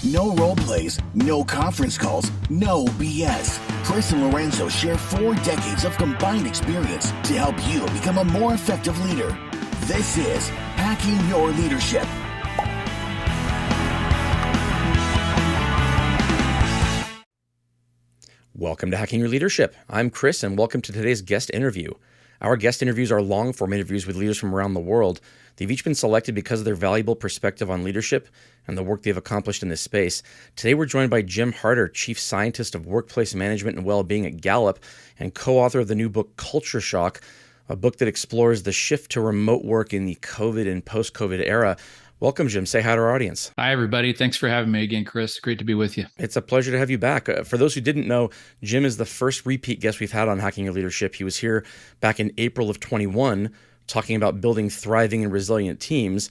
No role plays, no conference calls, no BS. Chris and Lorenzo share 4 decades of combined experience to help you become a more effective leader. This is Hacking Your Leadership. Welcome to Hacking Your Leadership. I'm Chris, and welcome to today's guest interview. Our guest interviews are long-form interviews with leaders from around the world. They've each been selected because of their valuable perspective on leadership and the work they've accomplished in this space. Today, we're joined by Jim Harter, Chief Scientist of Workplace Management and Wellbeing at Gallup, and co-author of the new book, Culture Shock, a book that explores the shift to remote work in the COVID and post-COVID era. Welcome, Jim. Say hi to our audience. Hi, everybody. Thanks for having me again, Chris. Great to be with you. It's a pleasure to have you back. For those who didn't know, Jim is the first repeat guest we've had on Hacking Your Leadership. He was here back in April of 21, talking about building thriving and resilient teams.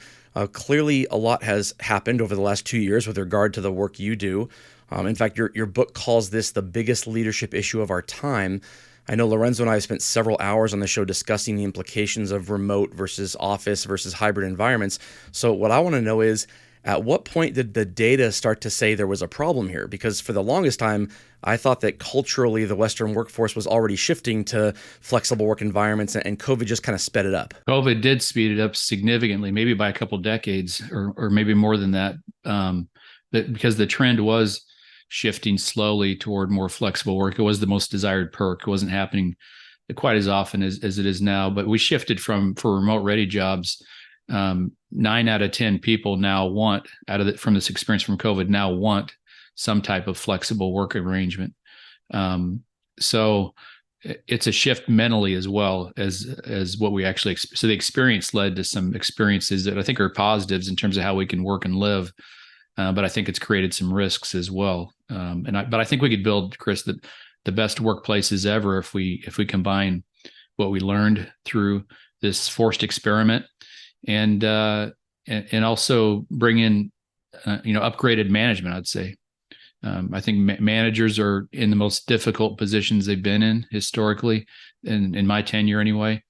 Clearly, a lot has happened over the last 2 years with regard to the work you do. In fact, your book calls this the biggest leadership issue of our time. I know Lorenzo and I have spent several hours on the show discussing the implications of remote versus office versus hybrid environments. So what I want to know is, at what point did the data start to say there was a problem here? Because for the longest time, I thought that culturally the Western workforce was already shifting to flexible work environments, and COVID just kind of sped it up. COVID did speed it up significantly, maybe by a couple decades or maybe more than that, because the trend was shifting slowly toward more flexible work. It was the most desired perk. It wasn't happening quite as often as it is now, but we shifted for remote ready jobs. 9 out of 10 people now from this experience from COVID now want some type of flexible work arrangement. So it's a shift mentally as well as what we actually, so the experience led to some experiences that I think are positives in terms of how we can work and live. But I think it's created some risks as well. But I think we could build, Chris, the best workplaces ever if we combine what we learned through this forced experiment and also bring in upgraded management. I'd say I think managers are in the most difficult positions they've been in historically, in my tenure anyway.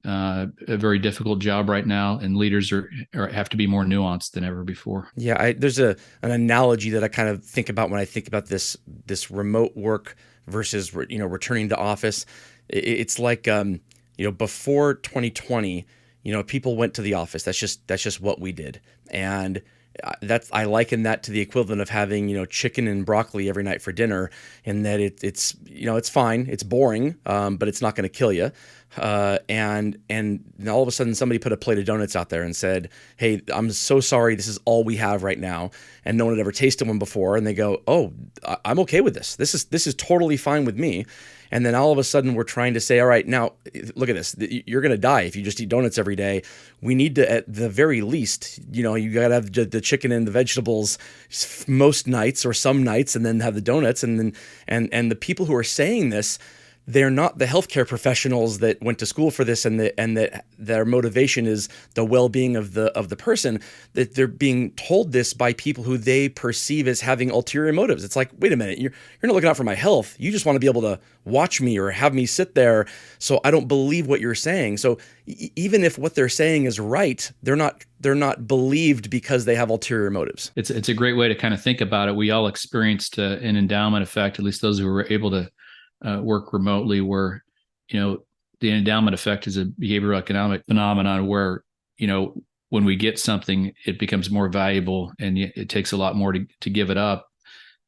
A very difficult job right now, and leaders have to be more nuanced than ever before. Yeah, there's an analogy that I kind of think about when I think about this remote work versus returning to office. It's like before 2020, people went to the office. That's just what we did, and I liken that to the equivalent of having chicken and broccoli every night for dinner, in that it's fine, it's boring, but it's not going to kill you. And all of a sudden somebody put a plate of donuts out there and said, "Hey, I'm so sorry, this is all we have right now," and no one had ever tasted one before, and they go, "Oh, I'm okay with this. This is totally fine with me." And then all of a sudden we're trying to say, all right, now look at this. You're going to die if you just eat donuts every day. We need to, at the very least, you got to have the chicken and the vegetables most nights or some nights, and then have the donuts. And then the people who are saying this, they're not the healthcare professionals that went to school for this, and that their motivation is the well-being of the person. That they're being told this by people who they perceive as having ulterior motives. It's like, wait a minute, you're not looking out for my health. You just want to be able to watch me or have me sit there. So I don't believe what you're saying. So even if what they're saying is right, they're not believed because they have ulterior motives. It's a great way to kind of think about it. We all experienced an endowment effect, at least those who were able to work remotely, where the endowment effect is a behavioral economic phenomenon where when we get something, it becomes more valuable, and it takes a lot more to give it up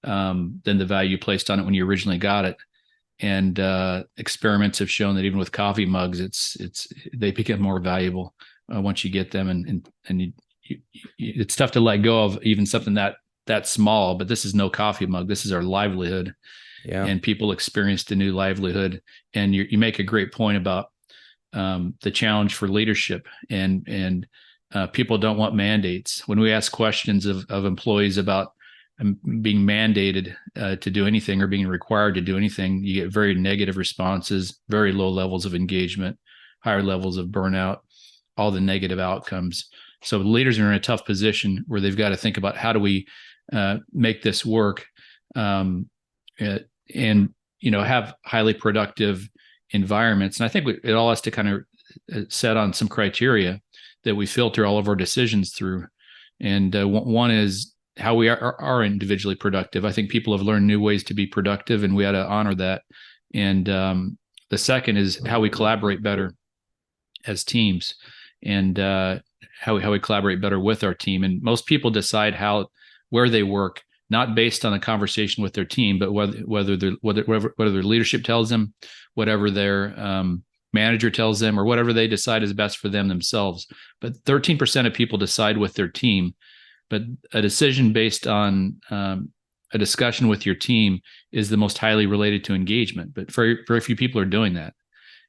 than the value placed on it when you originally got it. And experiments have shown that even with coffee mugs, they become more valuable once you get them, and it's tough to let go of even something that small. But this is no coffee mug. This is our livelihood. Yeah. And people experienced a new livelihood. And you make a great point about the challenge for leadership, and people don't want mandates. When we ask questions of employees about being mandated to do anything or being required to do anything, you get very negative responses, very low levels of engagement, higher levels of burnout, all the negative outcomes. So leaders are in a tough position where they've got to think about, how do we make this work and have highly productive environments. And I think it all has to kind of set on some criteria that we filter all of our decisions through. And one is how we are individually productive. I think people have learned new ways to be productive, and we ought to honor that. And the second is how we collaborate better as teams, and how we collaborate better with our team. And most people decide where they work not based on a conversation with their team, but whether their leadership tells them, whatever their manager tells them, or whatever they decide is best for them themselves. But 13% of people decide with their team. But a decision based on a discussion with your team is the most highly related to engagement. But very few people are doing that.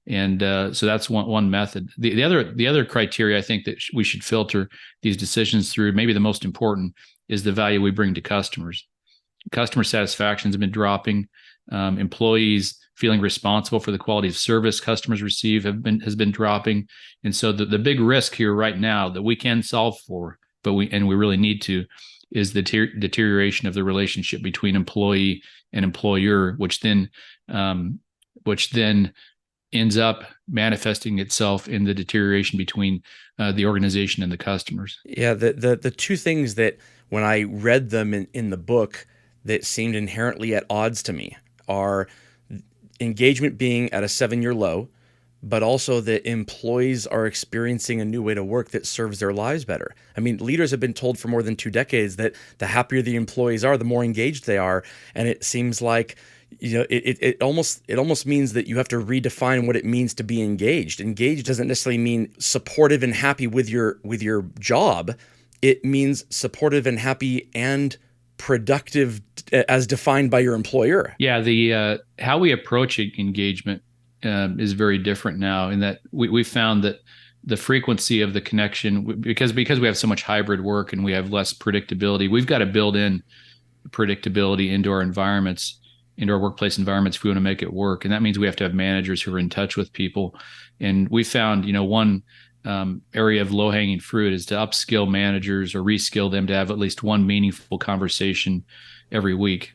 And so that's one method. The other criteria I think that we should filter these decisions through, maybe the most important, is the value we bring to customers. Customer satisfaction has been dropping. Employees feeling responsible for the quality of service customers receive has been dropping. And so the big risk here right now that we can solve for, but we really need to, is the deterioration of the relationship between employee and employer, which then ends up manifesting itself in the deterioration between the organization and the customers. Yeah, the two things that when I read them in the book that seemed inherently at odds to me are engagement being at a 7-year low, but also that employees are experiencing a new way to work that serves their lives better. I mean, leaders have been told for more than 2 decades that the happier the employees are, the more engaged they are. And it seems like, it almost means that you have to redefine what it means to be engaged. Engaged doesn't necessarily mean supportive and happy with your job. It means supportive and happy and productive as defined by your employer. Yeah, the how we approach engagement is very different now, in that we found that the frequency of the connection, because we have so much hybrid work and we have less predictability, we've got to build in predictability into our environments, into our workplace environments, if we want to make it work. And that means we have to have managers who are in touch with people. And we found, one area of low-hanging fruit is to upskill managers or reskill them to have at least one meaningful conversation every week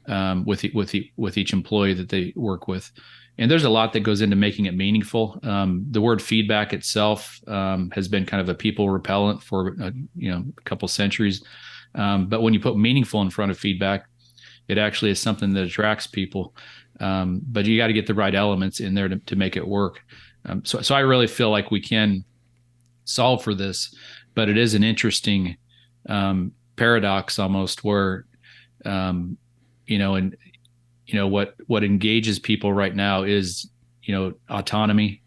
with each employee that they work with. And there's a lot that goes into making it meaningful. The word feedback itself has been kind of a people repellent for a couple centuries. But when you put meaningful in front of feedback, it actually is something that attracts people. But you got to get the right elements in there to make it work. So I really feel like we can solve for this, but it is an interesting paradox almost, where what engages people right now is autonomy,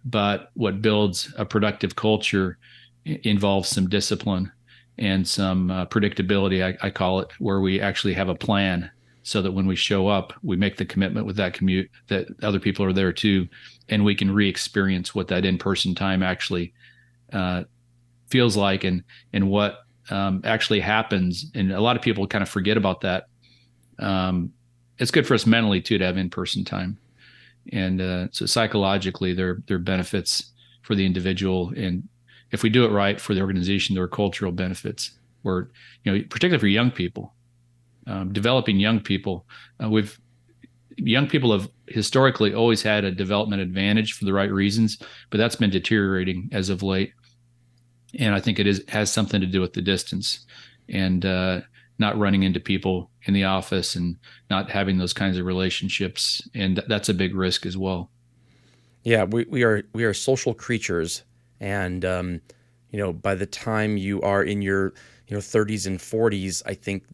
but what builds a productive culture involves some discipline and some predictability, I call it, where we actually have a plan, so that when we show up, we make the commitment with that commute that other people are there too, and we can re-experience what that in-person time actually feels like, and what actually happens. And a lot of people kind of forget about that. It's good for us mentally too to have in-person time, and so psychologically there are benefits for the individual, and if we do it right, for the organization, there are cultural benefits. Where particularly for young people, developing young people, young people have historically always had a development advantage for the right reasons, but that's been deteriorating as of late. And I think it has something to do with the distance and not running into people in the office and not having those kinds of relationships. And that's a big risk as well. Yeah, we are social creatures. And, by the time you are in your 30s and 40s, I think,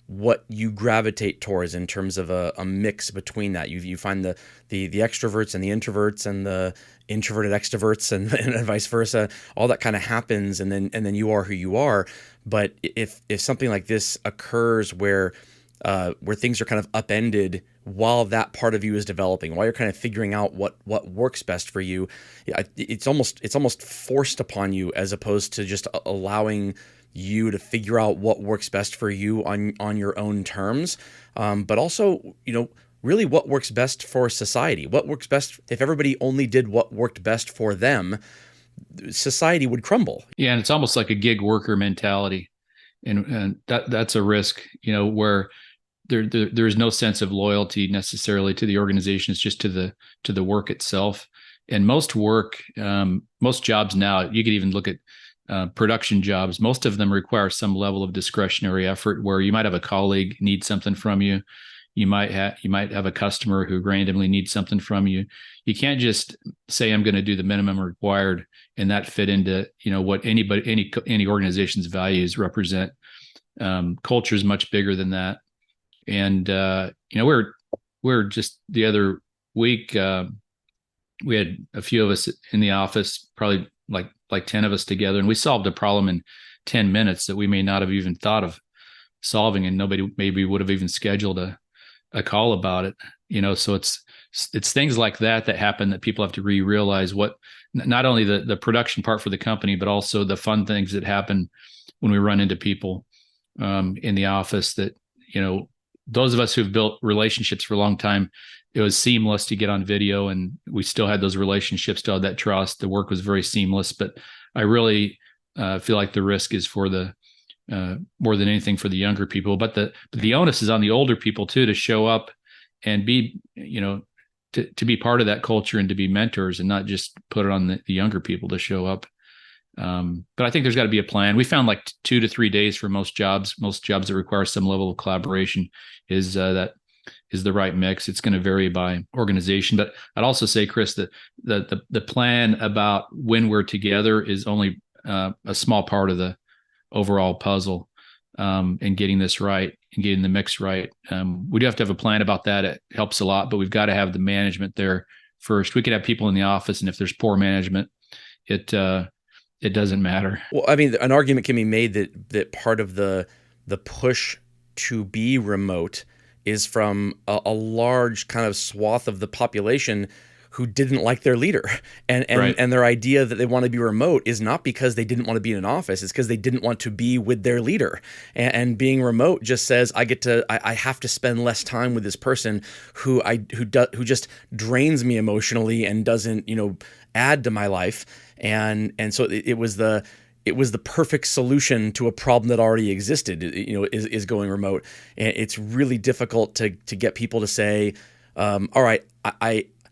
what you gravitate towards in terms of a mix between that. You find the extroverts and the introverts and the introverted extroverts and vice versa. All that kind of happens, and then you are who you are. But if something like this occurs where things are kind of upended while that part of you is developing, while you're kind of figuring out what works best for you, it's almost forced upon you, as opposed to just allowing you to figure out what works best for you on your own terms. But also, really what works best for society, what works best. If everybody only did what worked best for them, society would crumble. Yeah, and it's almost like a gig worker mentality, and that's a risk, where there's no sense of loyalty necessarily to the organization. It's just to the work itself. And most jobs now, you could even look at production jobs, most of them require some level of discretionary effort where you might have a colleague need something from you. You might have a customer who randomly needs something from you. You can't just say, I'm going to do the minimum required and that fit into, what any organization's values represent. Culture is much bigger than that. And, we're just the other week, we had a few of us in the office, probably like 10 of us together, and we solved a problem in 10 minutes that we may not have even thought of solving, and nobody maybe would have even scheduled a call about it. So it's things like that happen that people have to realize what, not only the production part for the company, but also the fun things that happen when we run into people in the office that, those of us who've built relationships for a long time, it was seamless to get on video, and we still had those relationships, still had that trust. The work was very seamless, but I really feel like the risk is for the more than anything for the younger people, but the onus is on the older people too, to show up and be, to be part of that culture and to be mentors, and not just put it on the younger people to show up. But I think there's got to be a plan. We found like 2 to 3 days for most jobs that require some level of collaboration is the right mix. It's going to vary by organization, but I'd also say, Chris, that the plan about when we're together is only a small part of the overall puzzle, and getting this right and getting the mix right. We do have to have a plan about that. It helps a lot, but we've got to have the management there first. We could have people in the office, and if there's poor management, it doesn't matter. Well, I mean, an argument can be made that part of the push to be remote is from a large kind of swath of the population who didn't like their leader, and Right. and their idea that they want to be remote is not because they didn't want to be in an office. It's because they didn't want to be with their leader. And being remote just says I have to spend less time with this person who just drains me emotionally and doesn't add to my life. And so it was the perfect solution to a problem that already existed, is going remote. And it's really difficult to get people to say, all right,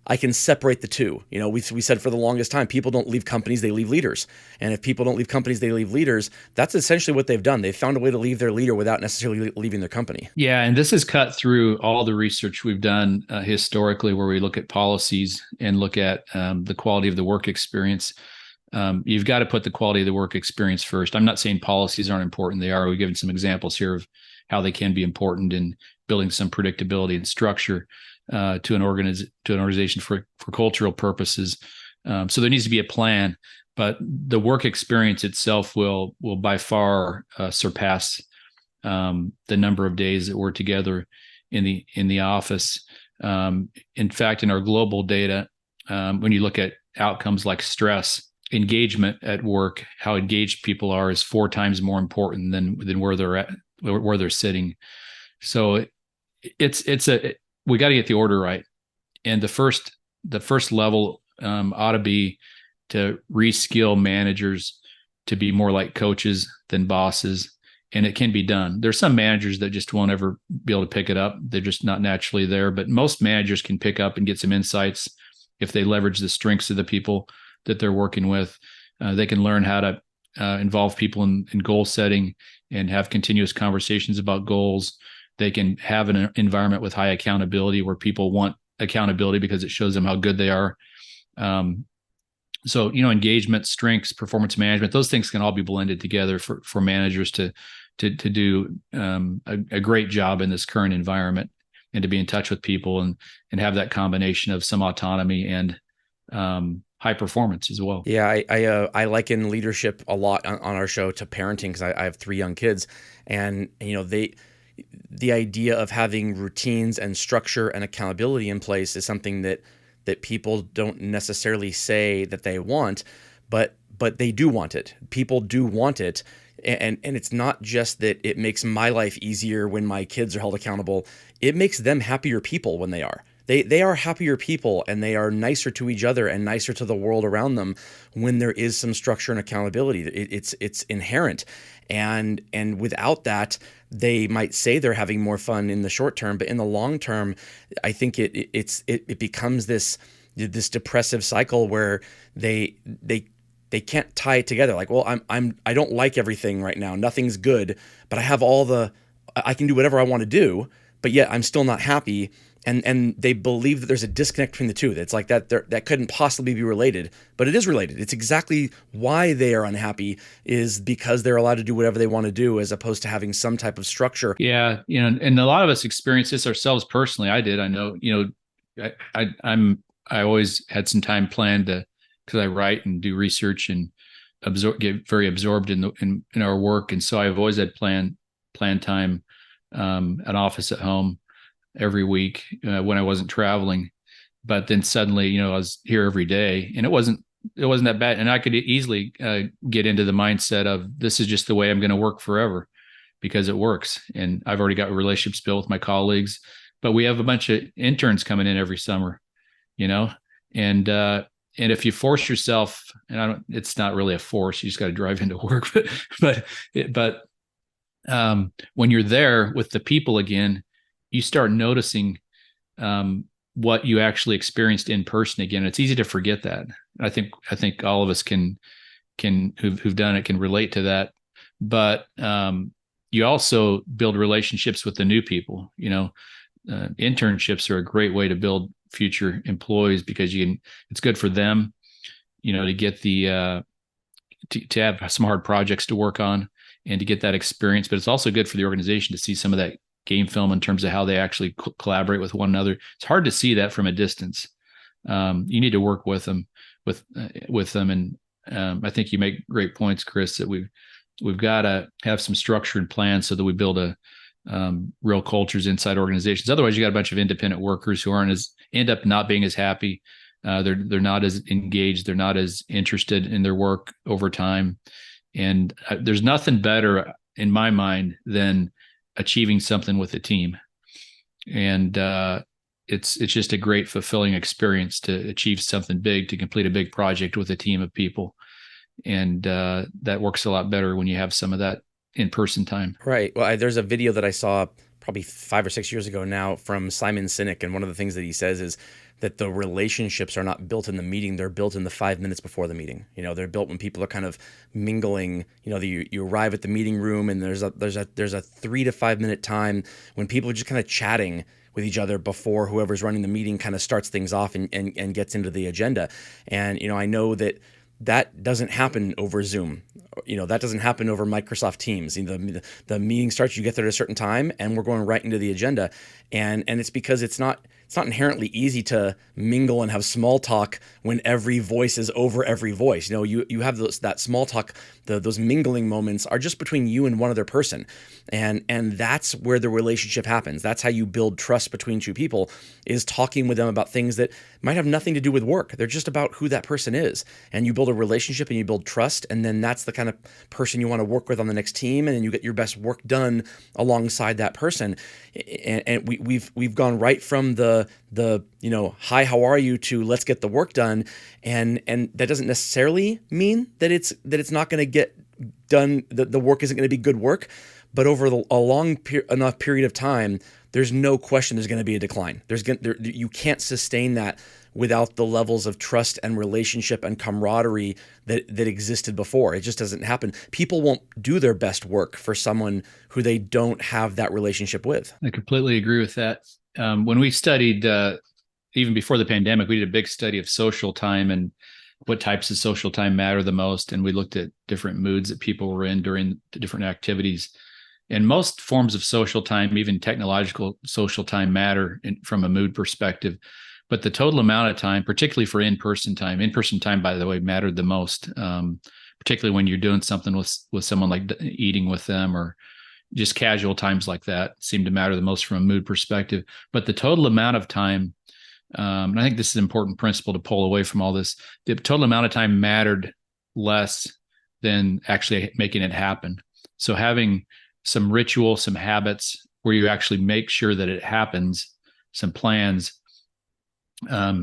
I can separate the two. We said for the longest time, people don't leave companies, they leave leaders. And if people don't leave companies, they leave leaders. That's essentially what they've done. They've found a way to leave their leader without necessarily leaving their company. Yeah, and this is cut through all the research we've done historically, where we look at policies and look at the quality of the work experience. You've got to put the quality of the work experience first. I'm not saying policies aren't important. They are. We've given some examples here of how they can be important in building some predictability and structure to an organization for cultural purposes. So there needs to be a plan, but the work experience itself will by far surpass the number of days that we're together in the office. In fact, in our global data, when you look at outcomes like stress, engagement at work, how engaged people are is 4 times more important than where they're at, where they're sitting. So we got to get the order right. And the first level ought to be to reskill managers to be more like coaches than bosses. And it can be done. There's some managers that just won't ever be able to pick it up. They're just not naturally there, but most managers can pick up and get some insights if they leverage the strengths of the people that they're working with. They can learn how to involve people in goal setting and have continuous conversations about goals. They can have an environment with high accountability where people want accountability because it shows them how good they are. So, engagement, strengths, performance management, those things can all be blended together for managers to do a great job in this current environment, and to be in touch with people and have that combination of some autonomy and high performance as well. Yeah, I liken leadership a lot on our show to parenting, because I have 3 young kids, and the idea of having routines and structure and accountability in place is something that people don't necessarily say that they want, but they do want it. People do want it. And it's not just that it makes my life easier when my kids are held accountable. It makes them happier people when they are. They are happier people, and they are nicer to each other and nicer to the world around them when there is some structure and accountability. It's inherent. And without that, they might say they're having more fun in the short term, but in the long term, I think it becomes this depressive cycle where they they can't tie it together. Like, well, I don't like everything right now. Nothing's good, but I can do whatever I want to do, but yet I'm still not happy. And they believe that there's a disconnect between the two. It's like that couldn't possibly be related, but it is related. It's exactly why they are unhappy is because they're allowed to do whatever they want to do, as opposed to having some type of structure. Yeah, and a lot of us experience this ourselves personally. I did. I know, I always had some time planned because I write and do research and get very absorbed in our work, and so I've always had planned time, an office at home every week when I wasn't traveling. But then suddenly, I was here every day, and it wasn't that bad. And I could easily get into the mindset of this is just the way I'm going to work forever because it works. And I've already got relationships built with my colleagues, but we have a bunch of interns coming in every summer, and if you force yourself, and it's not really a force, you just got to drive into work, but when you're there with the people again, you start noticing what you actually experienced in person again. It's easy to forget that. I think all of us can who've done it can relate to that. But you also build relationships with the new people. Internships are a great way to build future employees because it's good for them, to get to have some hard projects to work on and to get that experience. But it's also good for the organization to see some of that game film in terms of how they actually collaborate with one another. It's hard to see that from a distance. You need to work with them, and I think you make great points, Chris, that we've got to have some structure and plan so that we build real cultures inside organizations. Otherwise, you got a bunch of independent workers who end up not being as happy. They're not as engaged. They're not as interested in their work over time. And there's nothing better in my mind than achieving something with a team. And it's just a great, fulfilling experience to achieve something big, to complete a big project with a team of people. And that works a lot better when you have some of that in-person time. Right. Well, there's a video that I saw probably 5 or 6 years ago now from Simon Sinek. And one of the things that he says is that the relationships are not built in the meeting. They're built in the 5 minutes before the meeting. They're built when people are kind of mingling. You arrive at the meeting room and there's a 3 to 5 minute time when people are just kind of chatting with each other before whoever's running the meeting kind of starts things off and gets into the agenda. And, I know that doesn't happen over Zoom. That doesn't happen over Microsoft Teams. The meeting starts, you get there at a certain time, and we're going right into the agenda. And it's because it's not inherently easy to mingle and have small talk when every voice is over every voice. You have that small talk, those mingling moments are just between you and one other person. And that's where the relationship happens. That's how you build trust between two people, is talking with them about things that might have nothing to do with work. They're just about who that person is. And you build a relationship and you build trust, and then that's the kind of person you want to work with on the next team, and then you get your best work done alongside that person. And we've gone right from the hi, how are you, to let's get the work done, and that doesn't necessarily mean that it's not going to get done, that the work isn't going to be good work, but over a long enough period of time, there's no question there's going to be a decline. You can't sustain that without the levels of trust and relationship and camaraderie that existed before. It just doesn't happen. People won't do their best work for someone who they don't have that relationship with. I completely agree with that. When we studied, even before the pandemic, we did a big study of social time and what types of social time matter the most. And we looked at different moods that people were in during the different activities. And most forms of social time, even technological social time, matter from a mood perspective. But the total amount of time, particularly for in-person time, by the way, mattered the most, particularly when you're doing something with someone, like eating with them, or just casual times like that seem to matter the most from a mood perspective. But the total amount of time, and I think this is an important principle to pull away from all this, the total amount of time mattered less than actually making it happen. So having some ritual, some habits where you actually make sure that it happens, some plans,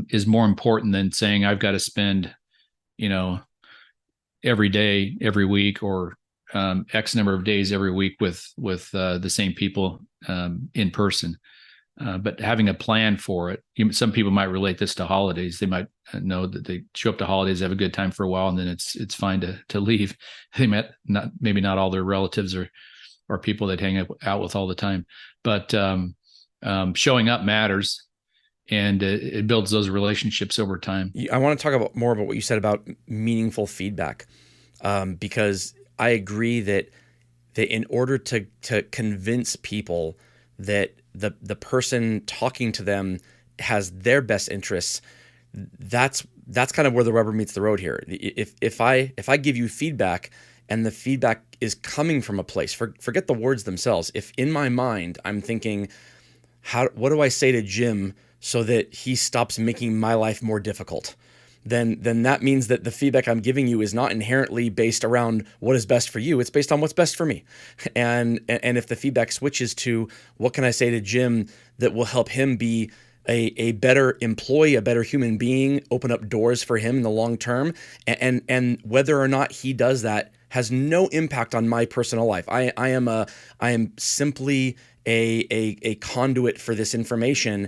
is more important than saying I've got to spend, every day, every week, or X number of days every week with the same people in person. But having a plan for it, some people might relate this to holidays. They might know that they show up to holidays, have a good time for a while, and then it's fine to leave. They met maybe not all their relatives or people they'd hang out with all the time, but showing up matters, and it builds those relationships over time. I want to talk about more about what you said about meaningful feedback, because I agree that in order to convince people that the person talking to them has their best interests, that's kind of where the rubber meets the road here. If I give you feedback and the feedback is coming from a place, forget the words themselves. If in my mind I'm thinking, what do I say to Jim so that he stops making my life more difficult? Then that means that the feedback I'm giving you is not inherently based around what is best for you. It's based on what's best for me. And if the feedback switches to what can I say to Jim that will help him be a better employee, a better human being, open up doors for him in the long term, and whether or not he does that has no impact on my personal life. I am simply a conduit for this information.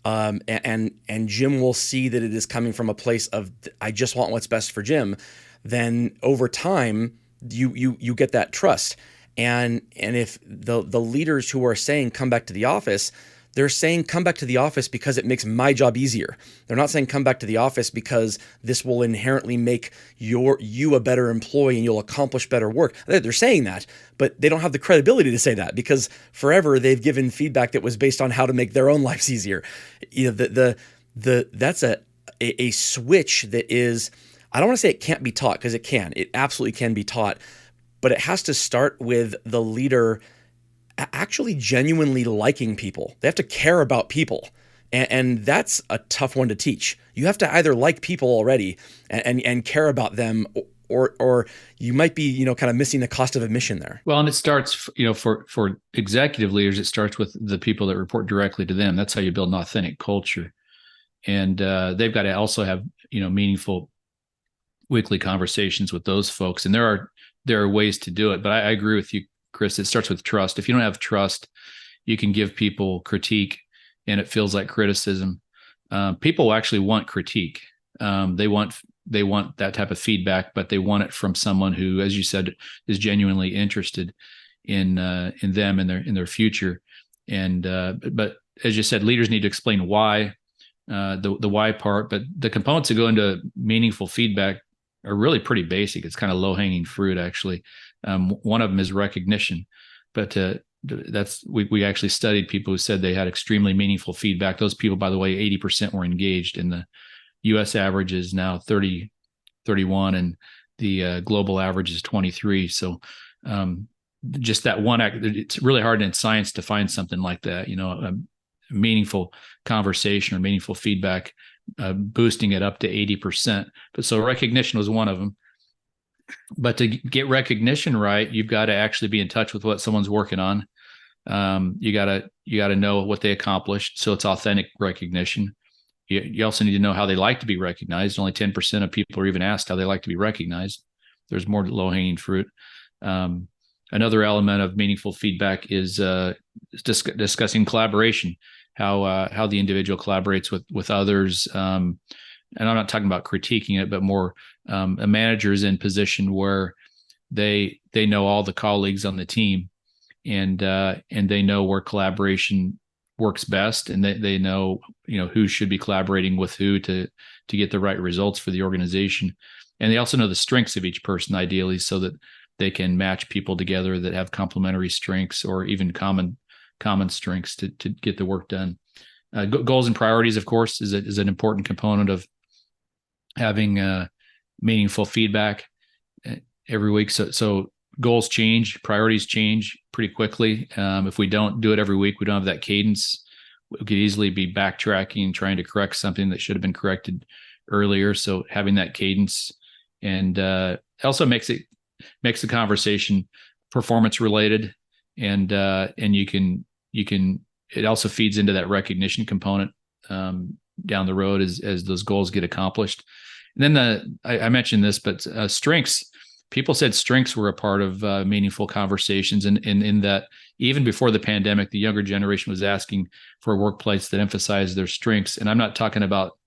And Jim will see that it is coming from a place of, I just want what's best for Jim. Then over time, you get that trust. And if the leaders who are saying come back to the office, they're saying come back to the office because it makes my job easier. They're not saying come back to the office because this will inherently make you a better employee and you'll accomplish better work. They're saying that, but they don't have the credibility to say that because forever they've given feedback that was based on how to make their own lives easier. That's a switch that is, I don't want to say it can't be taught, because it can. It absolutely can be taught, but it has to start with the leader actually genuinely liking people. They have to care about people. And that's a tough one to teach. You have to either like people already and care about them, or you might be, kind of missing the cost of admission there. Well, and it starts, for executive leaders, it starts with the people that report directly to them. That's how you build an authentic culture. And they've got to also have, meaningful weekly conversations with those folks. And there are ways to do it. But I agree with you, Chris. It starts with trust. If you don't have trust, you can give people critique and it feels like criticism. People actually want critique. They want that type of feedback, but they want it from someone who, as you said, is genuinely interested in them and their future. And but as you said, leaders need to explain why, the why part. But the components that go into meaningful feedback are really pretty basic. It's kind of low hanging fruit, actually. One of them is recognition, but we actually studied people who said they had extremely meaningful feedback. Those people, by the way, 80% were engaged, and the U.S. average is now 31, and the global average is 23. So just that one act, it's really hard in science to find something like that, a meaningful conversation or meaningful feedback, boosting it up to 80%. But so recognition was one of them. But to get recognition right, you've got to actually be in touch with what someone's working on. You gotta know what they accomplished, so it's authentic recognition. You also need to know how they like to be recognized. Only 10% of people are even asked how they like to be recognized. There's more low-hanging fruit. Another element of meaningful feedback is discussing collaboration, how the individual collaborates with others. And I'm not talking about critiquing it, but more a manager is in position where they know all the colleagues on the team, and they know where collaboration works best, and they know who should be collaborating with who to get the right results for the organization. And they also know the strengths of each person, ideally, so that they can match people together that have complementary strengths or even common strengths to get the work done. Goals and priorities, of course, is an important component of having meaningful feedback every week. So goals change, priorities change pretty quickly. If we don't do it every week, we don't have that cadence. We could easily be backtracking, trying to correct something that should have been corrected earlier. So having that cadence, and also makes the conversation performance related, and you can it also feeds into that recognition component down the road as those goals get accomplished. And then I mentioned this, but strengths people said strengths were a part of meaningful conversations, and in that even before the pandemic, the younger generation was asking for a workplace that emphasized their strengths. And I'm not talking about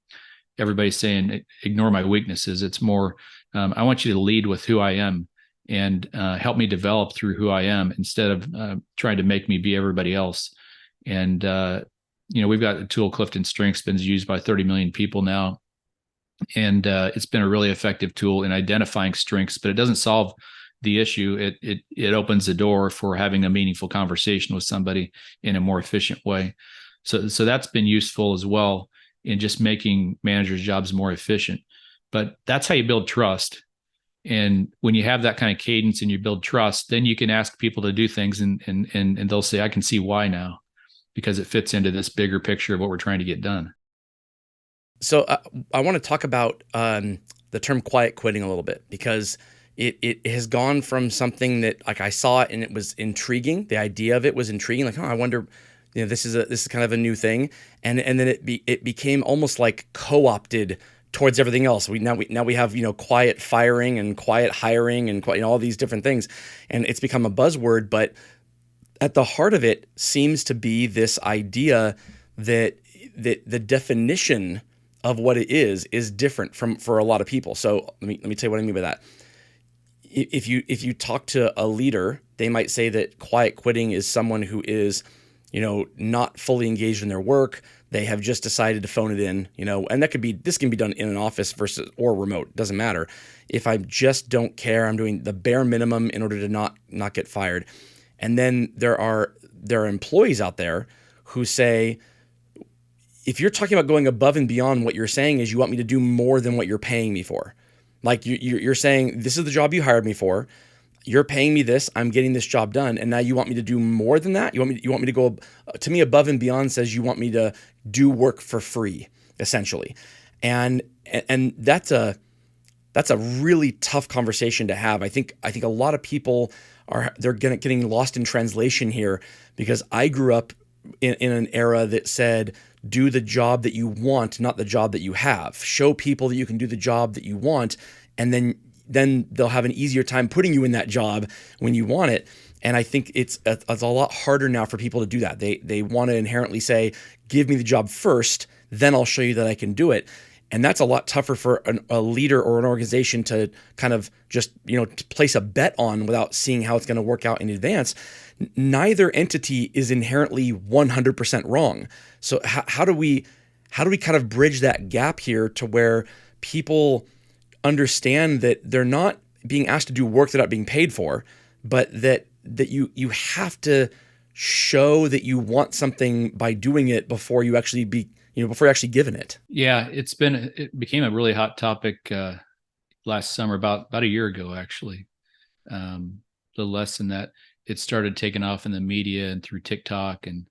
everybody saying ignore my weaknesses. It's more I want you to lead with who I am and help me develop through who I am instead of trying to make me be everybody else. And we've got the tool Clifton Strengths been used by 30 million people now. And it's been a really effective tool in identifying strengths, but it doesn't solve the issue. It opens the door for having a meaningful conversation with somebody in a more efficient way. So that's been useful as well in just making managers' jobs more efficient. But that's how you build trust. And when you have that kind of cadence and you build trust, then you can ask people to do things and they'll say, I can see why now, because it fits into this bigger picture of what we're trying to get done. So I want to talk about the term quiet quitting a little bit, because it has gone from something that, like, I saw it and it was intriguing. The idea of it was intriguing. Like, I wonder, this is kind of a new thing, and then it became almost like co-opted towards everything else. We have quiet firing and quiet hiring and all these different things, and it's become a buzzword. But at the heart of it seems to be this idea that the definition of what it is different for a lot of people. So let me tell you what I mean by that. If you talk to a leader, they might say that quiet quitting is someone who is, not fully engaged in their work. They have just decided to phone it in, and this can be done in an office or remote. Doesn't matter. If I just don't care, I'm doing the bare minimum in order to not get fired. And then there are employees out there who say, if you're talking about going above and beyond, what you're saying is you want me to do more than what you're paying me for. Like you're saying, this is the job you hired me for. You're paying me this. I'm getting this job done, and now you want me to do more than that. You want me to go to me above and beyond. Says you want me to do work for free, essentially, and that's a really tough conversation to have. I think a lot of people they're getting lost in translation here, because I grew up in an era that said, do the job that you want, not the job that you have. Show people that you can do the job that you want, and then they'll have an easier time putting you in that job when you want it. And I think it's a lot harder now for people to do that. They want to inherently say, give me the job first, then I'll show you that I can do it. And that's a lot tougher for a leader or an organization to kind of just, to place a bet on without seeing how it's going to work out in advance. Neither entity is inherently 100% wrong. So how do we kind of bridge that gap here to where people understand that they're not being asked to do work they're not being paid for, but that you have to show that you want something by doing it before you actually before you're actually given it? Yeah, it became a really hot topic last summer, about a year ago, actually. The lesson that it started taking off in the media and through TikTok, and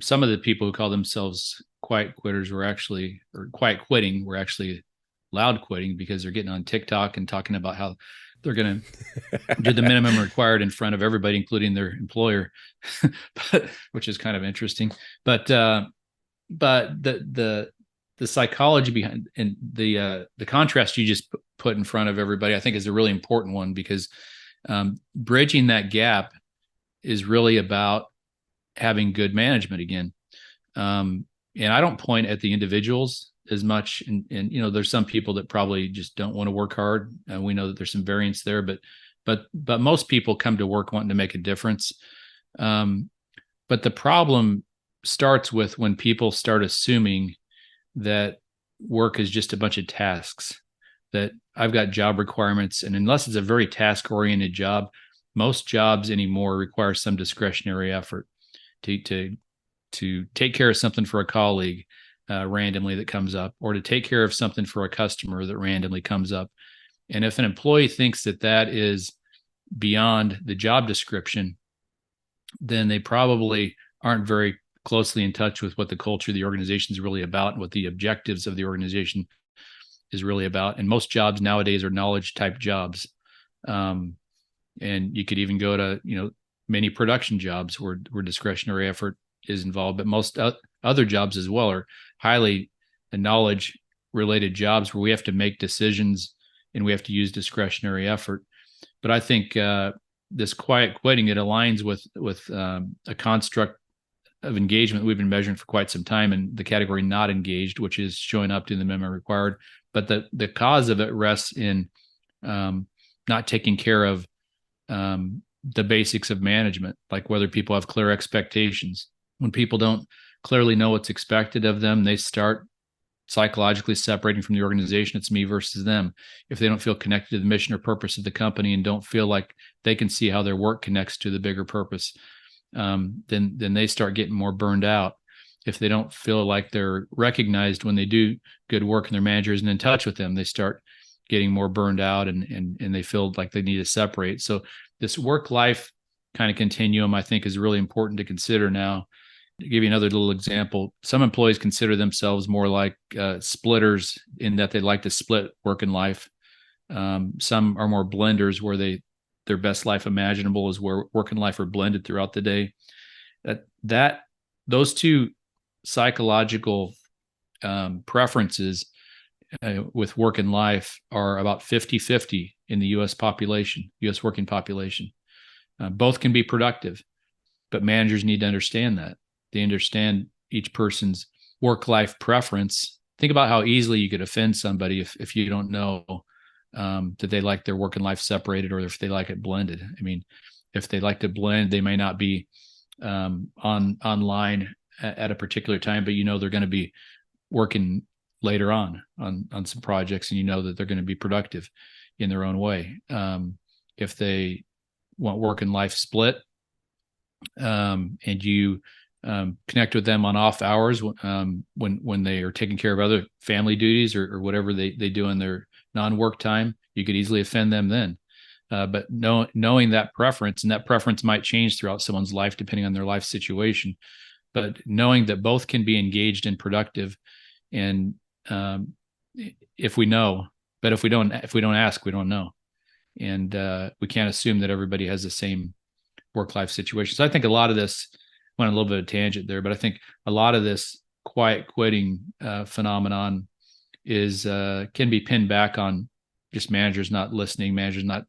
some of the people who call themselves quiet quitters were actually loud quitting, because they're getting on TikTok and talking about how they're going to do the minimum required in front of everybody, including their employer, which is kind of interesting. But the psychology behind, and the contrast you just put in front of everybody, I think is a really important one, because bridging that gap is really about having good management again. And I don't point at the individuals as much. And there's some people that probably just don't want to work hard. And we know that there's some variance there, but most people come to work wanting to make a difference. But the problem starts with when people start assuming that work is just a bunch of tasks, that I've got job requirements. And unless it's a very task-oriented job, most jobs anymore require some discretionary effort to take care of something for a colleague randomly that comes up, or to take care of something for a customer that randomly comes up. And if an employee thinks that is beyond the job description, then they probably aren't very closely in touch with what the culture of the organization is really about and what the objectives of the organization is really about. And most jobs nowadays are knowledge type jobs. And you could even go to, many production jobs where discretionary effort is involved, but most other jobs as well are highly knowledge related jobs where we have to make decisions and we have to use discretionary effort. But I think this quiet quitting, it aligns with a construct of engagement we've been measuring for quite some time in the category not engaged, which is showing up to the minimum required. But the cause of it rests in not taking care of the basics of management, like whether people have clear expectations. When people don't clearly know what's expected of them, they start psychologically separating from the organization. It's me versus them. If they don't feel connected to the mission or purpose of the company and don't feel like they can see how their work connects to the bigger purpose, then they start getting more burned out. If they don't feel like they're recognized when they do good work and their manager isn't in touch with them, they start getting more burned out and they feel like they need to separate. So this work-life kind of continuum, I think, is really important to consider now. To give you another little example, some employees consider themselves more like splitters in that they like to split work and life. Some are more blenders where their best life imaginable is where work and life are blended throughout the day. Those two psychological preferences with work and life are about 50-50 in the U.S. population, U.S. working population. Both can be productive, but managers need to understand that. They understand each person's work-life preference. Think about how easily you could offend somebody if you don't know that they like their work and life separated, or if they like it blended. I mean, if they like to blend, they may not be online at a particular time, but they're going to be working later on some projects, and that they're going to be productive in their own way. If they want work and life split, and you connect with them on off hours when they are taking care of other family duties or whatever they do in their non-work time, you could easily offend them then. But knowing that preference, and that preference might change throughout someone's life depending on their life situation, but knowing that both can be engaged and productive, and if we know, but if we don't ask, we don't know, and we can't assume that everybody has the same work-life situation. So I think a lot of this went a little bit of a tangent there, but I think a lot of this quiet quitting phenomenon is can be pinned back on just managers not listening, managers not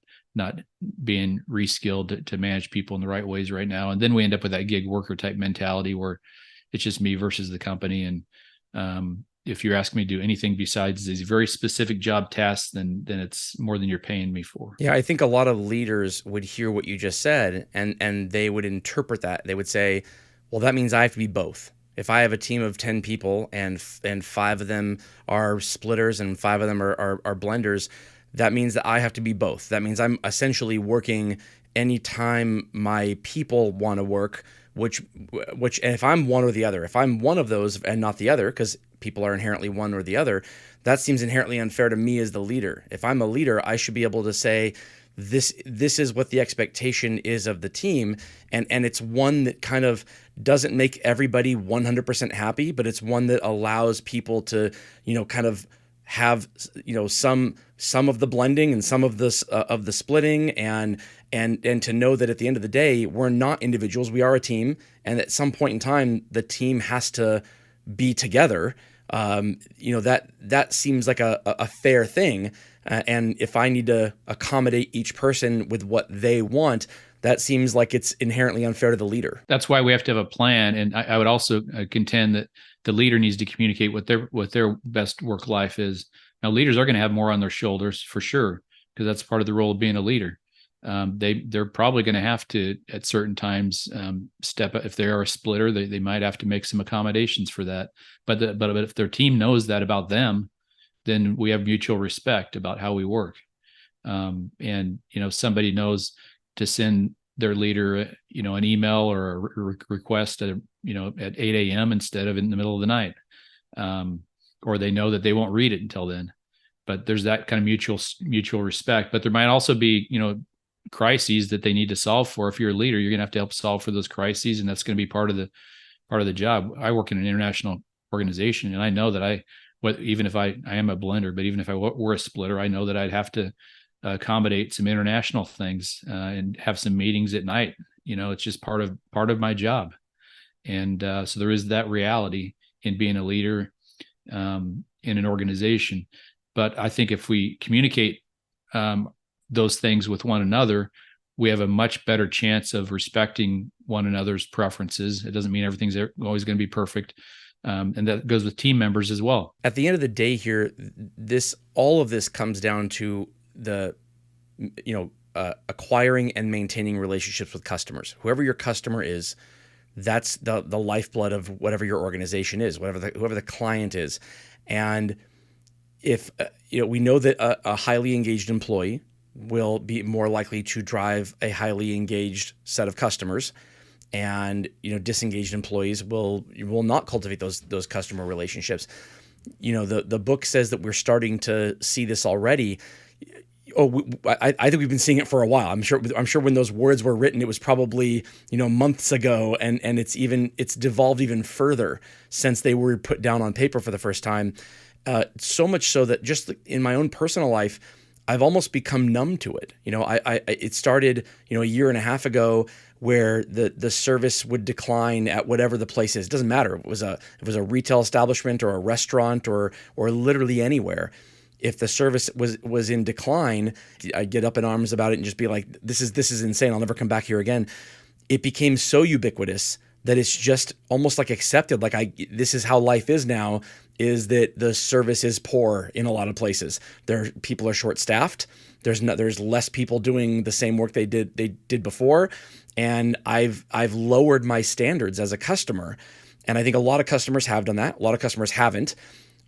being reskilled to manage people in the right ways right now. And then we end up with that gig worker type mentality where it's just me versus the company. And if you're asking me to do anything besides these very specific job tasks, then it's more than you're paying me for. Yeah, I think a lot of leaders would hear what you just said, and they would interpret that. They would say, well, that means I have to be both. If I have a team of 10 people and 5 of them are splitters and 5 of them are blenders, that means that I have to be both. That means I'm essentially working anytime my people want to work, which if I'm one or the other, if I'm one of those and not the other, because people are inherently one or the other, that seems inherently unfair to me as the leader. If I'm a leader, I should be able to say, this is what the expectation is of the team, and it's one that kind of doesn't make everybody 100% happy, but it's one that allows people to, kind of have, some of the blending and some of this of the splitting, and to know that at the end of the day, we're not individuals, we are a team, and at some point in time, the team has to be together. That seems like a fair thing. And if I need to accommodate each person with what they want, that seems like it's inherently unfair to the leader. That's why we have to have a plan. And I would also contend that the leader needs to communicate what their best work life is. Now, leaders are going to have more on their shoulders for sure, because that's part of the role of being a leader. They're probably going to have to, at certain times, step up. If they are a splitter, they might have to make some accommodations for that. But if their team knows that about them, then we have mutual respect about how we work. And somebody knows to send their leader, an email or a request at 8 a.m. instead of in the middle of the night, or they know that they won't read it until then. But there's that kind of mutual respect. But there might also be crises that they need to solve for. If you're a leader, you're going to have to help solve for those crises, and that's going to be part of the job. I work in an international organization, and I know that even if I am a blender, but even if I were a splitter, I know that I'd have to accommodate some international things and have some meetings at night. It's just part of my job. And so there is that reality in being a leader in an organization. But I think if we communicate those things with one another, we have a much better chance of respecting one another's preferences. It doesn't mean everything's always going to be perfect. And that goes with team members as well. At the end of the day here, all of this comes down to acquiring and maintaining relationships with customers. Whoever your customer is, that's the lifeblood of whatever your organization is, whoever the client is. And if we know that a highly engaged employee will be more likely to drive a highly engaged set of customers, and disengaged employees will not cultivate those customer relationships. The book says that we're starting to see this already. I think we've been seeing it for a while. I'm sure when those words were written, it was probably months ago, and it's devolved even further since they were put down on paper for the first time. So much so that just in my own personal life, I've almost become numb to it. It started a year and a half ago, where the service would decline at whatever the place is. It doesn't matter. It was a retail establishment or a restaurant or literally anywhere. If the service was in decline, I'd get up in arms about it and just be like, this is insane. I'll never come back here again. It became so ubiquitous that it's just almost like accepted. Like this is how life is now, is that the service is poor in a lot of places. People are short-staffed. There's less people doing the same work they did before. And I've lowered my standards as a customer. And I think a lot of customers have done that. A lot of customers haven't.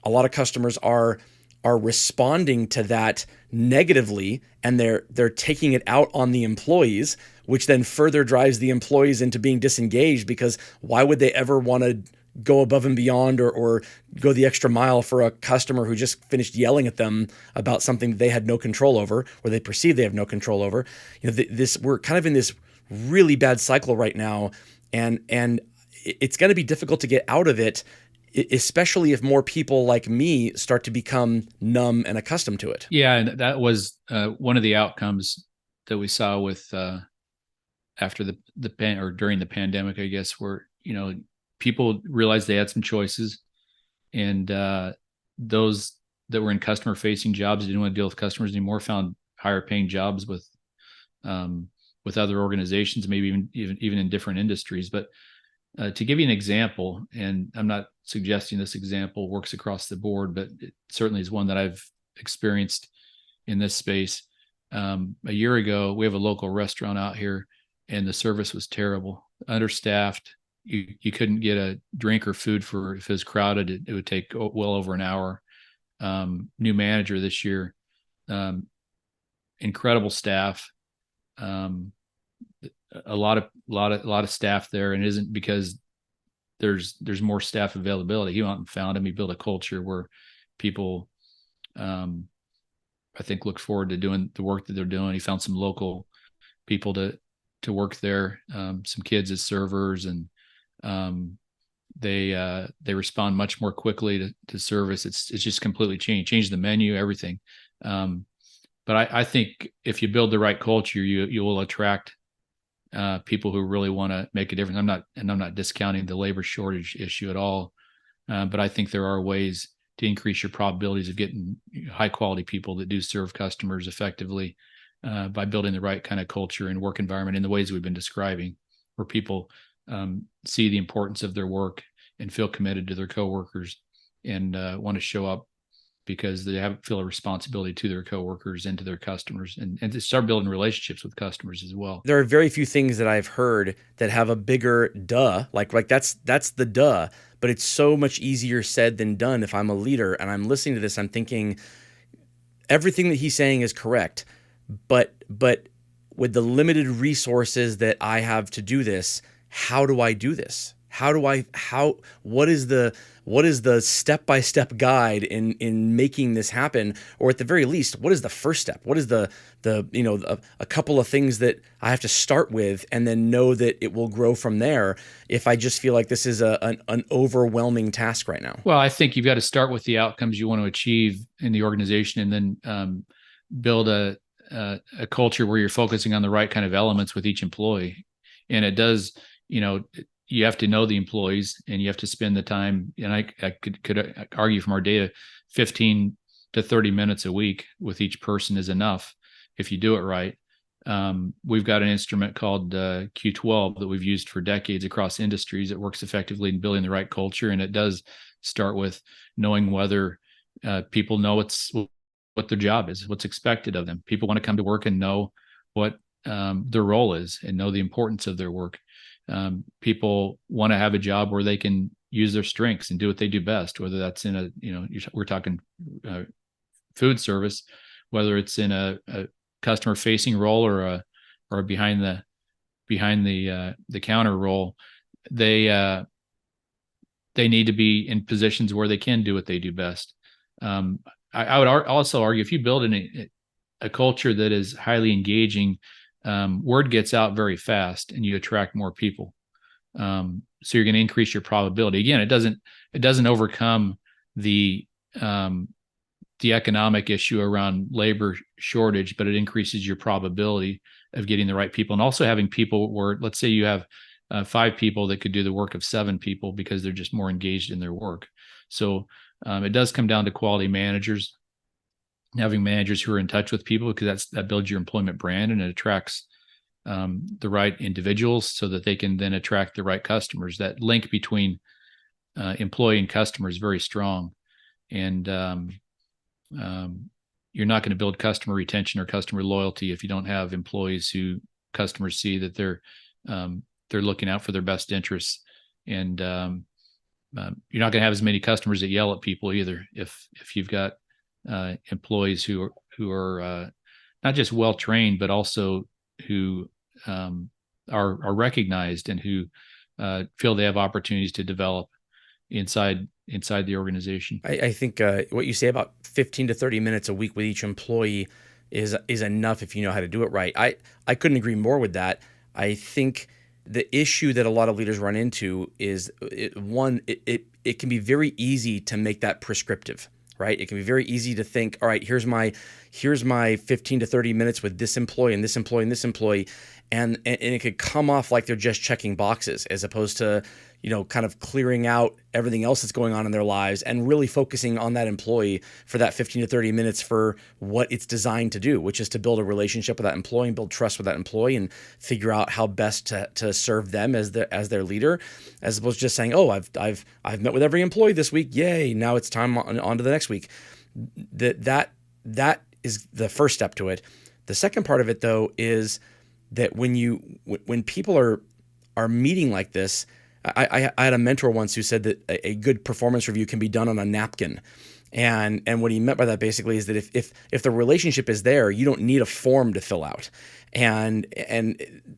A lot of customers are responding to that negatively, and they're taking it out on the employees, which then further drives the employees into being disengaged, because why would they ever want to go above and beyond or go the extra mile for a customer who just finished yelling at them about something that they had no control over, or they perceive they have no control over? We're kind of in this really bad cycle right now, and it's going to be difficult to get out of it, especially if more people like me start to become numb and accustomed to it. Yeah, and that was one of the outcomes that we saw with after during the pandemic, I guess, where people realized they had some choices, and those that were in customer-facing jobs didn't want to deal with customers anymore, found higher-paying jobs with other organizations, maybe even in different industries. But to give you an example, and I'm not suggesting this example works across the board, but it certainly is one that I've experienced in this space. A year ago, we have a local restaurant out here, and the service was terrible, understaffed. You couldn't get a drink or food if it was crowded. It would take well over an hour. New manager this year, incredible staff. A lot of staff there, and it isn't because there's more staff availability. He went out and found him. He built a culture where people, I think, look forward to doing the work that they're doing. He found some local people to work there, some kids as servers, and they respond much more quickly to service. It's just completely changed the menu, everything. But I think if you build the right culture, you will attract people who really want to make a difference. I'm not discounting the labor shortage issue at all, but I think there are ways to increase your probabilities of getting high quality people that do serve customers effectively by building the right kind of culture and work environment in the ways we've been describing, where people see the importance of their work and feel committed to their coworkers and want to show up because they feel a responsibility to their coworkers and to their customers, and to start building relationships with customers as well. There are very few things that I've heard that have a bigger duh, like that's the duh, but it's so much easier said than done. If I'm a leader and I'm listening to this, I'm thinking everything that he's saying is correct, but with the limited resources that I have to do this, how do I do this? What is the step-by-step guide in making this happen? Or at the very least, what is the first step? What is a couple of things that I have to start with and then know that it will grow from there if I just feel like this is an overwhelming task right now? Well, I think you've got to start with the outcomes you want to achieve in the organization, and then build a culture where you're focusing on the right kind of elements with each employee. And it does, you have to know the employees, and you have to spend the time. And I could argue from our data, 15 to 30 minutes a week with each person is enough. if you do it right. We've got an instrument called Q12 that we've used for decades across industries. It works effectively in building the right culture, and it does start with knowing whether people know what their job is, what's expected of them. People want to come to work and know what their role is and know the importance of their work. People want to have a job where they can use their strengths and do what they do best, whether that's in we're talking food service, whether it's in a customer facing role or a behind the counter role. They need to be in positions where they can do what they do best. I would also argue, if you build a culture that is highly engaging, word gets out very fast and you attract more people. So you're going to increase your probability. Again, it doesn't overcome the economic issue around labor shortage, but it increases your probability of getting the right people, and also having people where, let's say you have 5 people that could do the work of 7 people because they're just more engaged in their work. So it does come down to quality managers, having managers who are in touch with people, because that builds your employment brand, and it attracts the right individuals so that they can then attract the right customers. That link between employee and customer is very strong. And you're not going to build customer retention or customer loyalty if you don't have employees who customers see that they're looking out for their best interests. And you're not going to have as many customers that yell at people either if you've got employees who are not just well trained, but also who are recognized and who feel they have opportunities to develop inside the organization. I think what you say about 15 to 30 minutes a week with each employee is enough if you know how to do it right. I couldn't agree more with that. I think the issue that a lot of leaders run into is it can be very easy to make that prescriptive, right? It can be very easy to think, all right, here's my 15 to 30 minutes with this employee and this employee and this employee, and it could come off like they're just checking boxes, as opposed to kind of clearing out everything else that's going on in their lives and really focusing on that employee for that 15 to 30 minutes for what it's designed to do, which is to build a relationship with that employee and build trust with that employee and figure out how best to serve them as their leader, as opposed to just saying, oh, I've met with every employee this week. Yay. Now it's time on to the next week. That is the first step to it. The second part of it, though, is that when people are meeting like this, I had a mentor once who said that a good performance review can be done on a napkin. And what he meant by that basically is that if the relationship is there, you don't need a form to fill out. And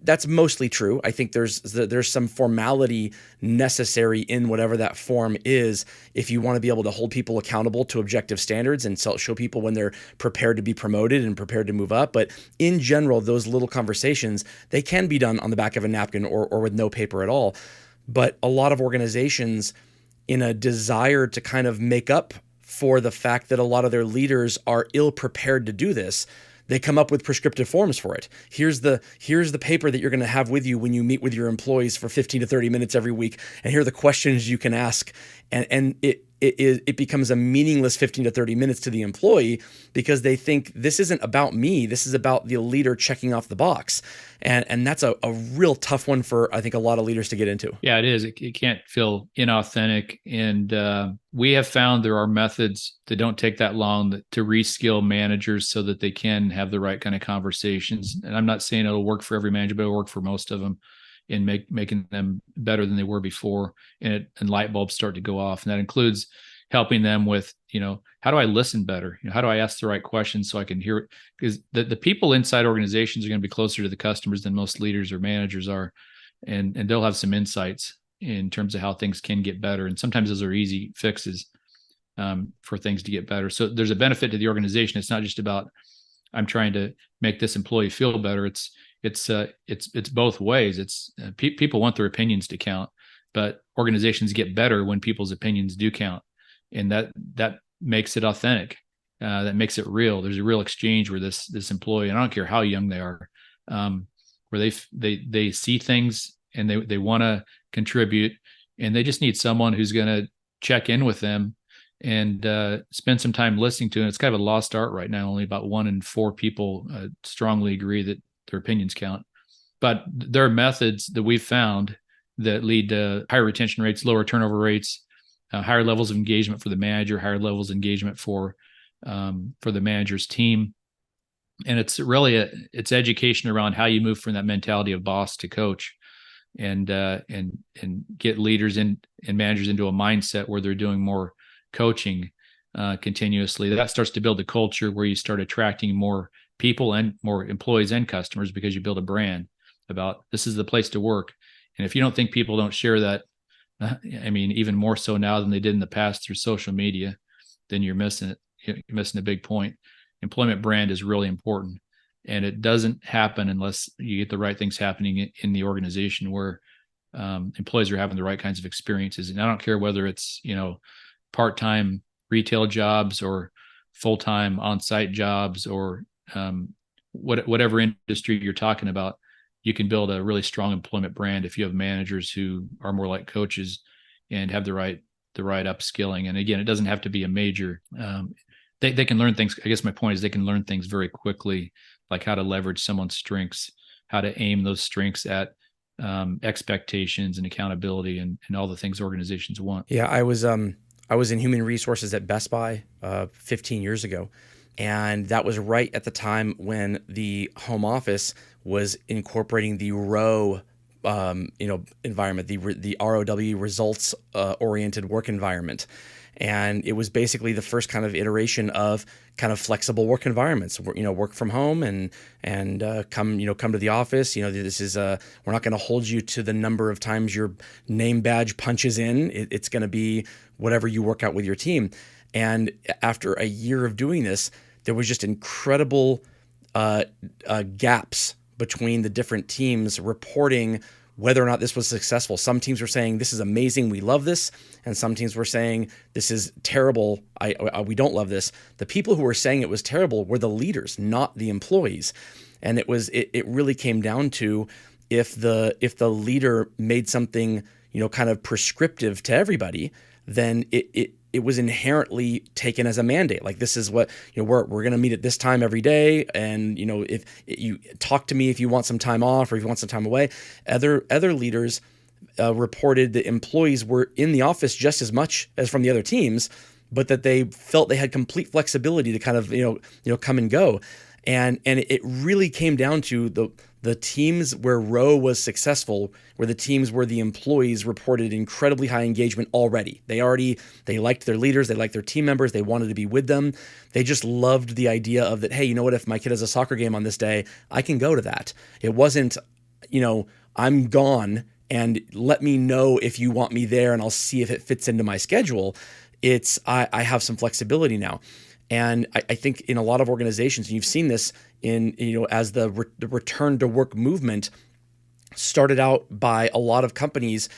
that's mostly true. I think there's some formality necessary in whatever that form is if you want to be able to hold people accountable to objective standards and show people when they're prepared to be promoted and prepared to move up. But in general, those little conversations, they can be done on the back of a napkin or with no paper at all. But a lot of organizations, in a desire to kind of make up for the fact that a lot of their leaders are ill-prepared to do this, they come up with prescriptive forms for it. Here's the paper that you're going to have with you when you meet with your employees for 15 to 30 minutes every week, and here are the questions you can ask. And it becomes a meaningless 15 to 30 minutes to the employee because they think this isn't about me. This is about the leader checking off the box. And that's a real tough one for, I think, a lot of leaders to get into. Yeah, it is. It can't feel inauthentic. And we have found there are methods that don't take that long to reskill managers so that they can have the right kind of conversations. And I'm not saying it'll work for every manager, but it'll work for most of them in making them better than they were before. And light bulbs start to go off. And that includes helping them with, how do I listen better? How do I ask the right questions so I can hear it? Because the people inside organizations are going to be closer to the customers than most leaders or managers are. And they'll have some insights in terms of how things can get better. And sometimes those are easy fixes for things to get better. So there's a benefit to the organization. It's not just about, I'm trying to make this employee feel better. It's both ways. It's people want their opinions to count, but organizations get better when people's opinions do count. And that makes it authentic. That makes it real. There's a real exchange where this employee, and I don't care how young they are, where they see things and they want to contribute, and they just need someone who's going to check in with them and spend some time listening to it. It's kind of a lost art right now. Only about 1 in 4 people strongly agree that their opinions count. But there are methods that we've found that lead to higher retention rates, lower turnover rates, higher levels of engagement for the manager, higher levels of engagement for the manager's team. And it's really it's education around how you move from that mentality of boss to coach, and get leaders and managers into a mindset where they're doing more coaching continuously. That starts to build a culture where you start attracting more people and more employees and customers, because you build a brand about this is the place to work. And if you don't think people don't share that, I mean, even more so now than they did in the past through social media, then you're missing it. You're missing a big point. Employment brand is really important, and it doesn't happen unless you get the right things happening in the organization where employees are having the right kinds of experiences. And I don't care whether it's, part-time retail jobs or full-time on-site jobs or whatever industry you're talking about. You can build a really strong employment brand if you have managers who are more like coaches and have the right upskilling. And again, it doesn't have to be a major. They can learn things. I guess my point is they can learn things very quickly, like how to leverage someone's strengths, how to aim those strengths at expectations and accountability and all the things organizations want. Yeah, I was in human resources at Best Buy 15 years ago. And that was right at the time when the home office was incorporating the ROW, environment, the ROW, results oriented work environment. And it was basically the first kind of iteration of kind of flexible work environments. Work from home and come to the office. This is we're not going to hold you to the number of times your name badge punches in. It's going to be whatever you work out with your team. And after a year of doing this, there was just incredible gaps between the different teams reporting whether or not this was successful. Some teams were saying, this is amazing, we love this. And some teams were saying, this is terrible, we don't love this. The people who were saying it was terrible were the leaders, not the employees. And it really came down to if the leader made something, kind of prescriptive to everybody, then it was inherently taken as a mandate. Like, this is what, we're going to meet at this time every day. And, if you talk to me, if you want some time off or if you want some time away. Other leaders reported that employees were in the office just as much as from the other teams, but that they felt they had complete flexibility to kind of, come and go. And it really came down to the teams where Row was successful, were the teams where the employees reported incredibly high engagement already. They liked their leaders, they liked their team members, they wanted to be with them. They just loved the idea of that, hey, you know what, if my kid has a soccer game on this day, I can go to that. It wasn't, I'm gone and let me know if you want me there and I'll see if it fits into my schedule. It's, I have some flexibility now. And I think in a lot of organizations, and you've seen this as the return to work movement started out by a lot of companies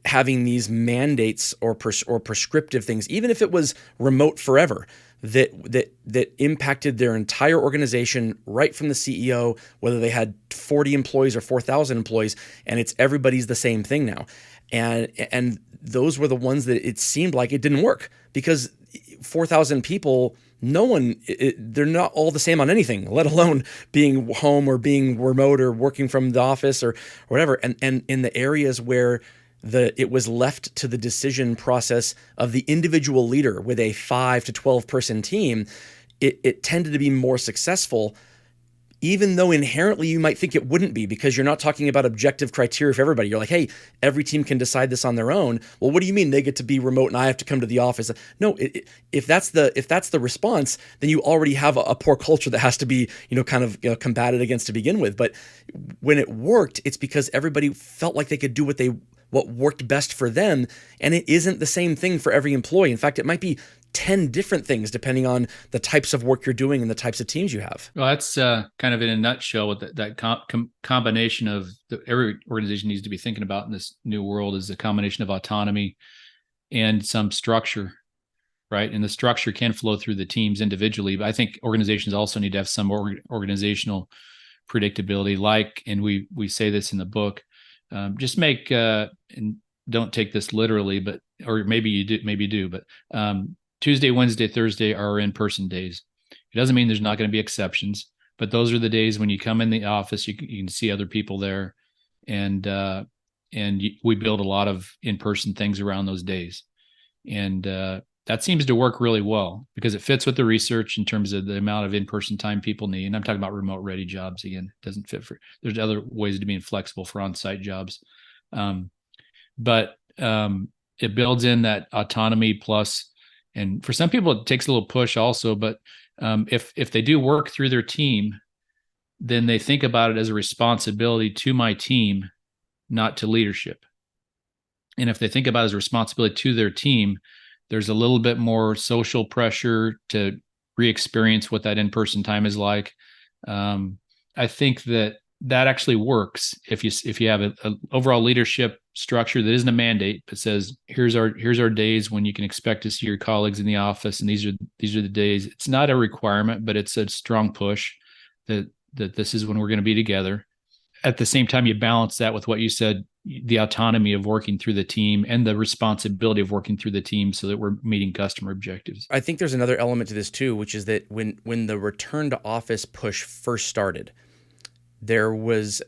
having these mandates or prescriptive things, even if it was remote forever, that impacted their entire organization right from the CEO, whether they had 40 employees or 4,000 employees, and it's everybody's the same thing now. And those were the ones that it seemed like it didn't work, because 4,000 people, they're not all the same on anything, let alone being home or being remote or working from the office or whatever. And in the areas where it was left to the decision process of the individual leader with a 5 to 12 person team, it tended to be more successful, even though inherently you might think it wouldn't be, because you're not talking about objective criteria for everybody. You're like, hey, every team can decide this on their own. Well, what do you mean they get to be remote and I have to come to the office? No, if that's the response, then you already have a poor culture that has to be, combated against to begin with. But when it worked, it's because everybody felt like they could do what worked best for them. And it isn't the same thing for every employee. In fact, it might be 10 different things depending on the types of work you're doing and the types of teams you have. Well, that's kind of in a nutshell what that combination of every organization needs to be thinking about in this new world is a combination of autonomy and some structure, right? And the structure can flow through the teams individually, but I think organizations also need to have some organizational predictability, and we say this in the book, just make, and don't take this literally, or maybe you do, but Tuesday, Wednesday, Thursday are in-person days. It doesn't mean there's not going to be exceptions, but those are the days when you come in the office, you can see other people there, and we build a lot of in-person things around those days, and that seems to work really well because it fits with the research in terms of the amount of in-person time people need. And I'm talking about remote-ready jobs again. It doesn't fit for. There's other ways to be flexible for on-site jobs, but it builds in that autonomy plus. And for some people, it takes a little push also. But if they do work through their team, then they think about it as a responsibility to my team, not to leadership. And if they think about it as a responsibility to their team, there's a little bit more social pressure to re-experience what that in-person time is like. I think that actually works if you have an overall leadership structure that isn't a mandate, but says here's our days when you can expect to see your colleagues in the office, and these are the days. It's not a requirement, but it's a strong push that this is when we're going to be together. At the same time, you balance that with what you said, the autonomy of working through the team and the responsibility of working through the team so that we're meeting customer objectives. I think there's another element to this too, which is that when the return to office push first started, there was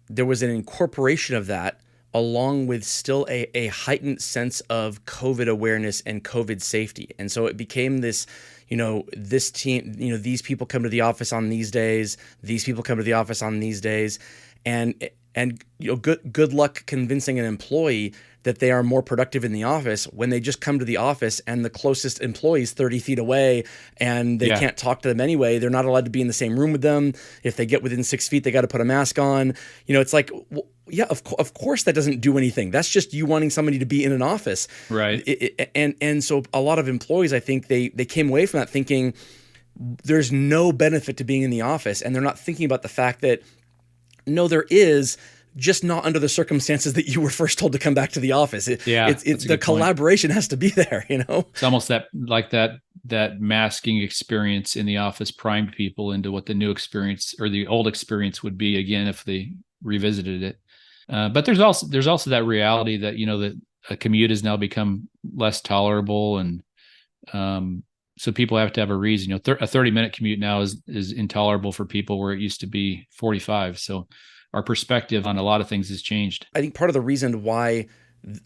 an incorporation of that along with still a heightened sense of COVID awareness and COVID safety. And so it became this, this team, these people come to the office on these days, these people come to the office on these days. And good luck convincing an employee that they are more productive in the office when they just come to the office and the closest employee is 30 feet away and they can't talk to them anyway. They're not allowed to be in the same room with them. If they get within 6 feet, they got to put a mask on. It's like, well, yeah, of course that doesn't do anything. That's just you wanting somebody to be in an office. Right. And so a lot of employees, I think they came away from that thinking there's no benefit to being in the office. And they're not thinking about the fact that, no, there is, just not under the circumstances that you were first told to come back to the office. The collaboration has to be there, It's almost that masking experience in the office primed people into what the new experience or the old experience would be again if they revisited it. But there's also that reality that that a commute has now become less tolerable, and so people have to have a reason. A 30-minute commute now is intolerable for people where it used to be 45. So our perspective on a lot of things has changed. I think part of the reason why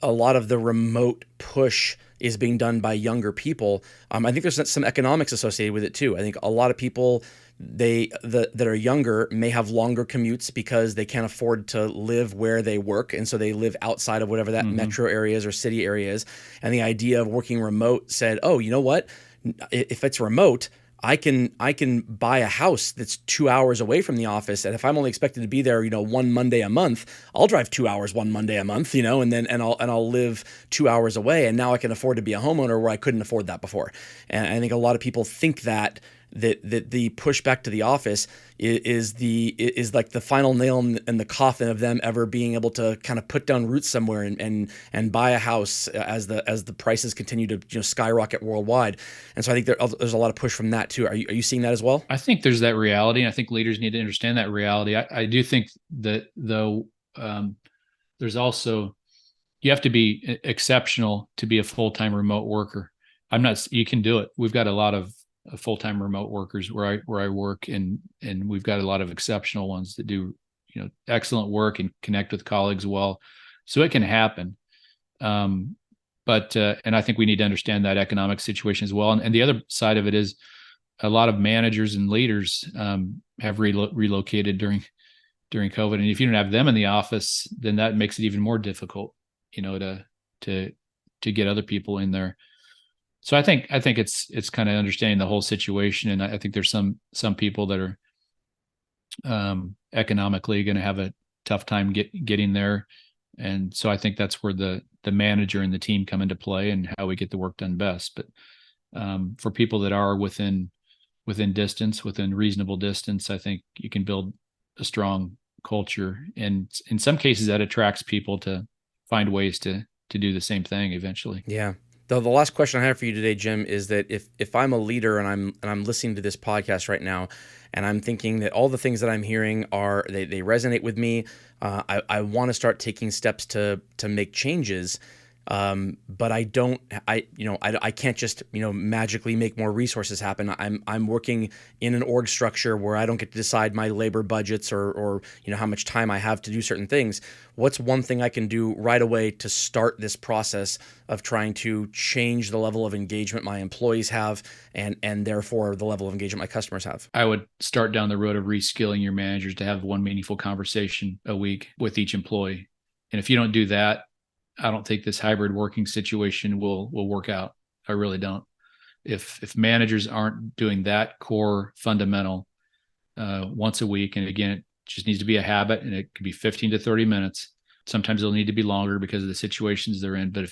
a lot of the remote push is being done by younger people, I think there's some economics associated with it too. I think a lot of people that are younger may have longer commutes because they can't afford to live where they work, and so they live outside of whatever that metro area is or city area is. And the idea of working remote said, oh, you know what? If it's remote, I can buy a house that's 2 hours away from the office, and if I'm only expected to be there, one Monday a month, I'll drive 2 hours one Monday a month, and I'll live 2 hours away, and now I can afford to be a homeowner where I couldn't afford that before. And I think a lot of people think that the push back to the office is like the final nail in the coffin of them ever being able to kind of put down roots somewhere and buy a house as the prices continue to skyrocket worldwide. And so I think there's a lot of push from that too. Are you seeing that as well? I think there's that reality, and I think leaders need to understand that reality. I do think that though there's also, you have to be exceptional to be a full-time remote worker. You can do it. We've got a lot of full-time remote workers where I work, and we've got a lot of exceptional ones that do excellent work and connect with colleagues well, so it can happen. But I think we need to understand that economic situation as well. And the other side of it is a lot of managers and leaders have relocated during COVID, and if you don't have them in the office, then that makes it even more difficult, to get other people in there. So I think it's kind of understanding the whole situation, and I think there's some people that are economically going to have a tough time getting there, and so I think that's where the manager and the team come into play and how we get the work done best. But for people that are within distance, within reasonable distance, I think you can build a strong culture, and in some cases that attracts people to find ways to do the same thing eventually. Yeah. The last question I have for you today, Jim, is that if I'm a leader and I'm listening to this podcast right now, and I'm thinking that all the things that I'm hearing they resonate with me, I want to start taking steps to make changes. But I can't just, magically make more resources happen. I'm working in an org structure where I don't get to decide my labor budgets or how much time I have to do certain things. What's one thing I can do right away to start this process of trying to change the level of engagement my employees have and therefore the level of engagement my customers have? I would start down the road of reskilling your managers to have one meaningful conversation a week with each employee. And if you don't do that, I don't think this hybrid working situation will work out. I really don't. If managers aren't doing that core fundamental once a week, and again, it just needs to be a habit, and it could be 15 to 30 minutes. Sometimes it'll need to be longer because of the situations they're in. But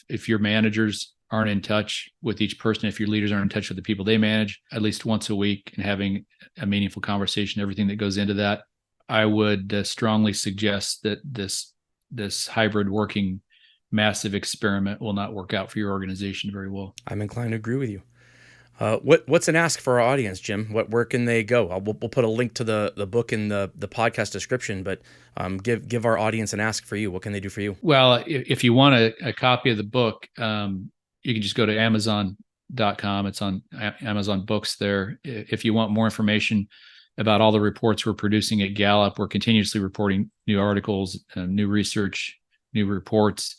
if your managers aren't in touch with each person, if your leaders aren't in touch with the people they manage, at least once a week, and having a meaningful conversation, everything that goes into that, I would strongly suggest that this hybrid working massive experiment will not work out for your organization very well. I'm inclined to agree with you. What's an ask for our audience, Jim? Where can they go? We'll put a link to the book in the podcast description, but give our audience an ask for you. What can they do for you? Well, if you want a copy of the book, you can just go to Amazon.com. It's on Amazon Books there. If you want more information about all the reports we're producing at Gallup, we're continuously reporting new articles, new research, new reports.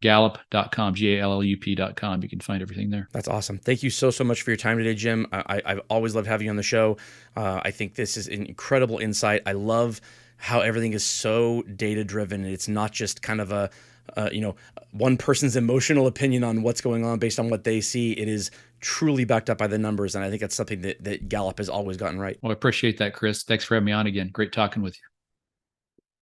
Gallup.com, Gallup.com. You can find everything there. That's awesome. Thank you so much for your time today, Jim. I've always loved having you on the show. I think this is an incredible insight. I love how everything is so data-driven. It's not just kind of a one person's emotional opinion on what's going on based on what they see. It is truly backed up by the numbers, and I think that's something that Gallup has always gotten right. Well, I appreciate that, Chris. Thanks for having me on again. Great talking with you.